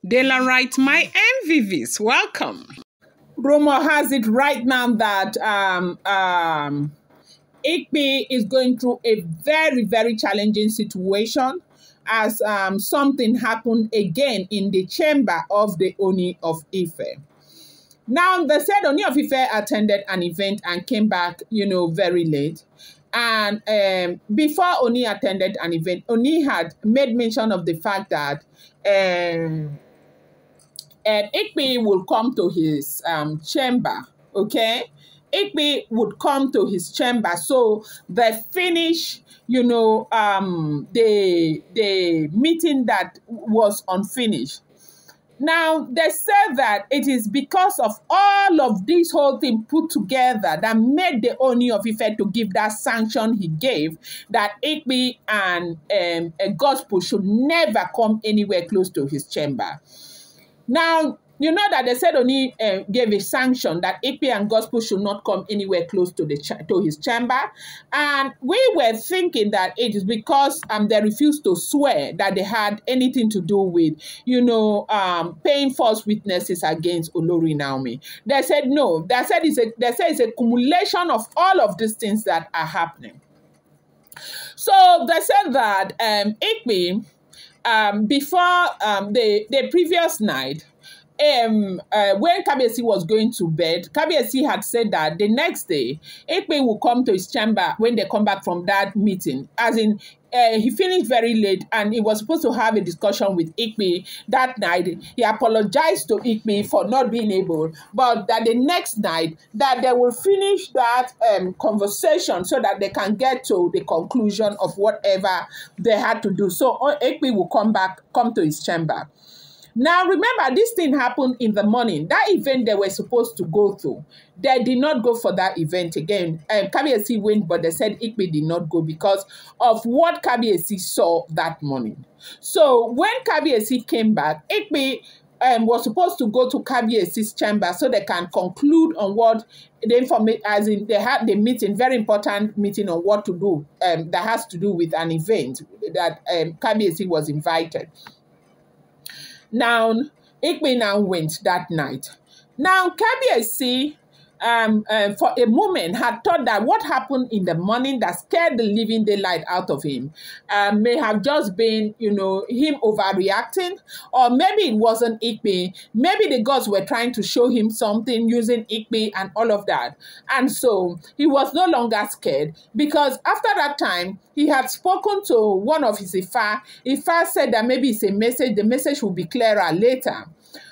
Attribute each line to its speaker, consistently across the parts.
Speaker 1: Dela writes, my MVVs, welcome.
Speaker 2: Rumor has it right now that Igbi is going through a very, very challenging situation as something happened again in the chamber of the Ooni of Ife. Now, they said Ooni of Ife attended an event and came back, very late. And before Ooni attended an event, Ooni had made mention of the fact that Igbi will come to his chamber, okay? Igbi would come to his chamber. So they finish, the meeting that was unfinished. Now, they said that it is because of all of this whole thing put together that made the Ooni of Ife to give that sanction he gave that Igbi and a gospel should never come anywhere close to his chamber. Now, you know that they said Ooni gave a sanction that Igbi and gospel should not come anywhere close to his chamber. And we were thinking that it is because they refused to swear that they had anything to do with, paying false witnesses against Olori Naomi. They said no. They said it's a cumulation of all of these things that are happening. So they said that Igbi, before the previous night, when Kabiyesi was going to bed, Kabiyesi had said that the next day, Igbi will come to his chamber when they come back from that meeting. As in, he finished very late and he was supposed to have a discussion with Igbi that night. He apologized to Igbi for not being able, but that the next night that they will finish that conversation so that they can get to the conclusion of whatever they had to do. So Igbi will come to his chamber. Now, remember, this thing happened in the morning. That event they were supposed to go to, they did not go for that event again. Kabiyesi went, but they said Igbi did not go because of what Kabiyesi saw that morning. So when Kabiyesi came back, Igbi was supposed to go to Kabiyesi's chamber so they can conclude on what the information, as in they had the meeting, very important meeting on what to do that has to do with an event that Kabiyesi was invited. Now, Igbi now went that night. Now, Kabiyesi, for a moment, had thought that what happened in the morning that scared the living daylight out of him may have just been, him overreacting, or maybe it wasn't Igbi. Maybe the gods were trying to show him something using Igbi and all of that. And so he was no longer scared because after that time, he had spoken to one of his Ifa. Ifa said that maybe it's a message. The message will be clearer later.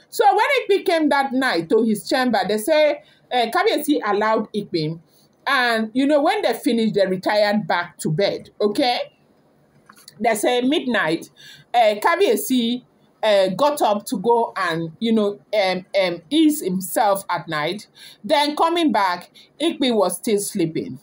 Speaker 2: So when Igbi came that night to his chamber, they say, Kabiyesi allowed Igbi, and when they finished, they retired back to bed. Okay, they say midnight. Kabiyesi got up to go and ease himself at night. Then coming back, Igbi was still sleeping.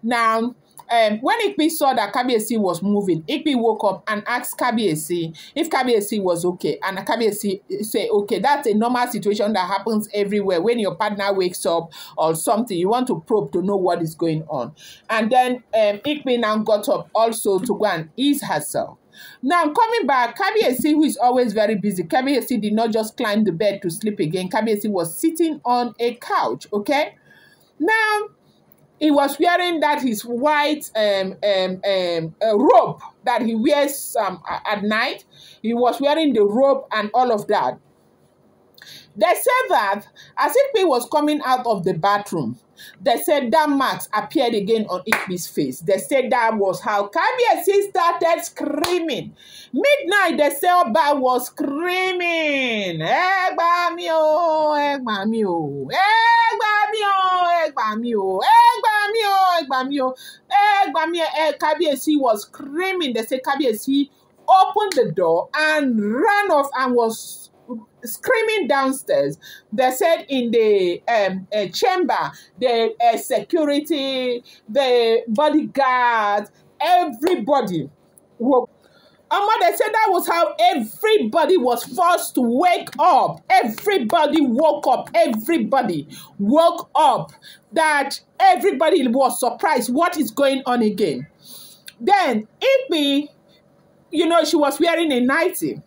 Speaker 2: Now, when Igbi saw that Kabiyesi was moving, Igbi woke up and asked Kabiyesi if Kabiyesi was okay. And Kabiyesi said, okay, that's a normal situation that happens everywhere. When your partner wakes up or something, you want to probe to know what is going on. And then Igbi now got up also to go and ease herself. Now, coming back, Kabiyesi, who is always very busy, Kabiyesi did not just climb the bed to sleep again. Kabiyesi was sitting on a couch, okay? Now, he was wearing that his white robe that he wears at night. He was wearing the robe and all of that. They said that as Igbi was coming out of the bathroom, they said that marks appeared again on Igbi's face. They said that was how Kabiyesi started screaming. Midnight, they said Oba was screaming. Egba mi o, egba mi o, egba mi o, egba mi o, egba mi o, egba mi o, egba mi o. Kabiyesi was screaming. They said Kabiyesi opened the door and ran off and was screaming downstairs. They said in the chamber, the security, the bodyguards, everybody woke. They said that was how everybody was forced to wake up. Everybody woke up. Everybody woke up. That everybody was surprised. What is going on again? Then Igbi, she was wearing a nightie.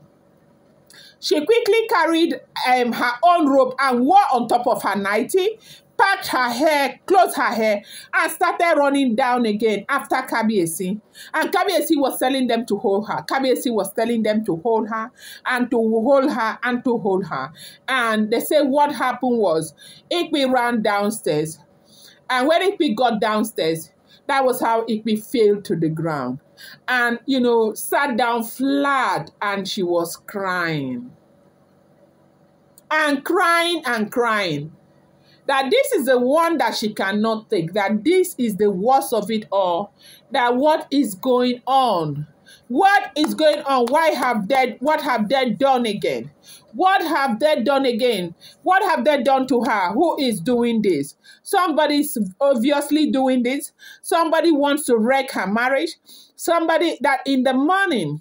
Speaker 2: She quickly carried her own robe and wore on top of her nightie, packed her hair, closed her hair, and started running down again after Kabiyesi. And Kabiyesi was telling them to hold her. Kabiyesi was telling them to hold her and to hold her and to hold her. And they say what happened was Igbi ran downstairs. And when Igbi got downstairs, that was how Igbi fell to the ground. And, sat down flat, and she was crying. And crying and crying. That this is the one that she cannot take. That this is the worst of it all. That what is going on? What is going on? What have they done again? What have they done again? What have they done to her? Who is doing this? Somebody's obviously doing this. Somebody wants to wreck her marriage. Somebody that in the morning,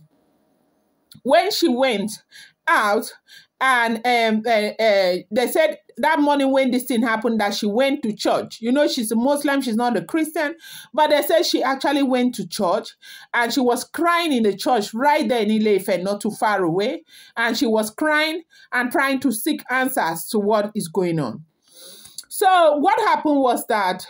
Speaker 2: when she went out, and they said that morning when this thing happened that she went to church. She's a Muslim, she's not a Christian, but they said she actually went to church and she was crying in the church right there in Ile-Ife, not too far away. And she was crying and trying to seek answers to what is going on. So what happened was that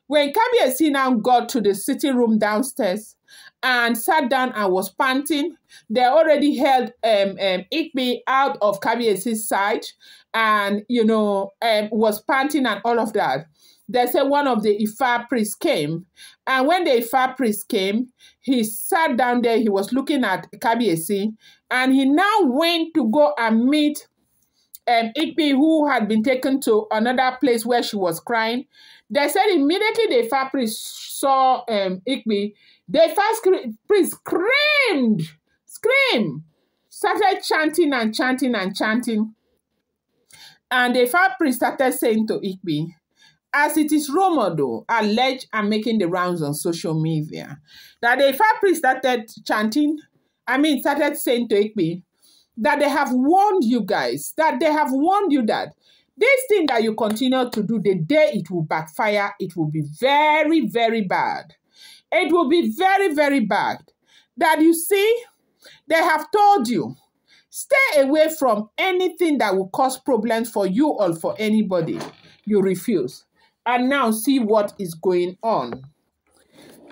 Speaker 2: when Kabiyesi now got to the sitting room downstairs and sat down and was panting, they already held Igbi out of Kabiyesi's side and, was panting and all of that. They said one of the Ifa priests came. And when the Ifa priest came, he sat down there, he was looking at Kabiyesi, and he now went to go and meet Igbi, who had been taken to another place where she was crying. They said immediately the Ifa priest saw Igbi, the Ifa priest screamed, started chanting and chanting and chanting. And the Ifa priest started saying to Igbi, as it is rumored, alleged and making the rounds on social media, that the Ifa priest started started saying to Igbi, that they have warned you guys, that they have warned you that this thing that you continue to do, the day it will backfire, it will be very, very bad. It will be very, very bad. That you see, they have told you, stay away from anything that will cause problems for you or for anybody. You refuse. And now see what is going on.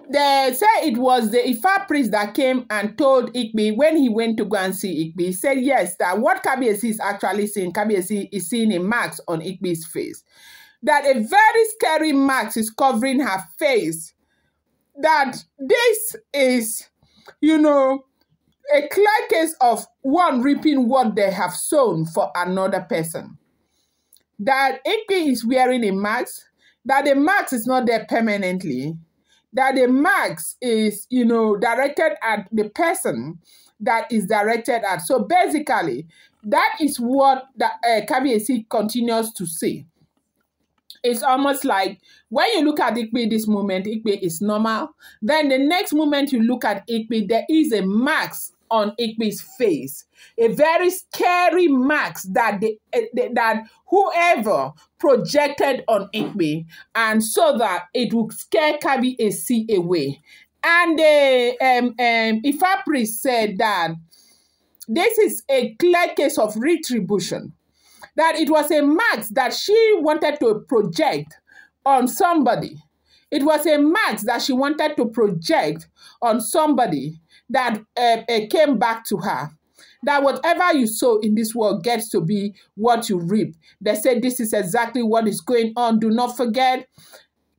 Speaker 2: They say it was the Ifa priest that came and told Igbi when he went to go and see Igbi. He said, yes, that what Kabiyesi is actually seeing, Kabiyesi is seeing a mark on Igbi's face. That a very scary mark is covering her face. That this is, a clear case of one reaping what they have sown for another person. That Igbi is wearing a mask. That the mask is not there permanently. That the mask is, directed at the person that is directed at. So basically, that is what the Kabiyesi continues to say. It's almost like when you look at Igbi this moment, Igbi is normal. Then the next moment you look at Igbi, there is a mask on Igbi's face. A very scary mask that that whoever projected on Igbi, and so that it would scare Kabiyesi away. And the Ifa priest said that this is a clear case of retribution. That it was a mask that she wanted to project on somebody. It was a mask that she wanted to project on somebody that came back to her. That whatever you sow in this world gets to be what you reap. They said this is exactly what is going on. Do not forget,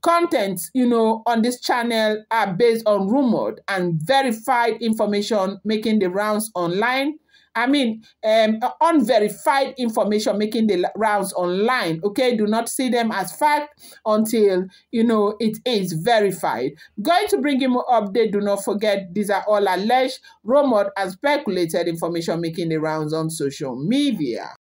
Speaker 2: contents, on this channel are based on rumored and verified information making the rounds online. Unverified information making the rounds online. Okay, do not see them as fact until it is verified. Going to bring you more update. Do not forget, these are all alleged, rumored, and speculated information making the rounds on social media.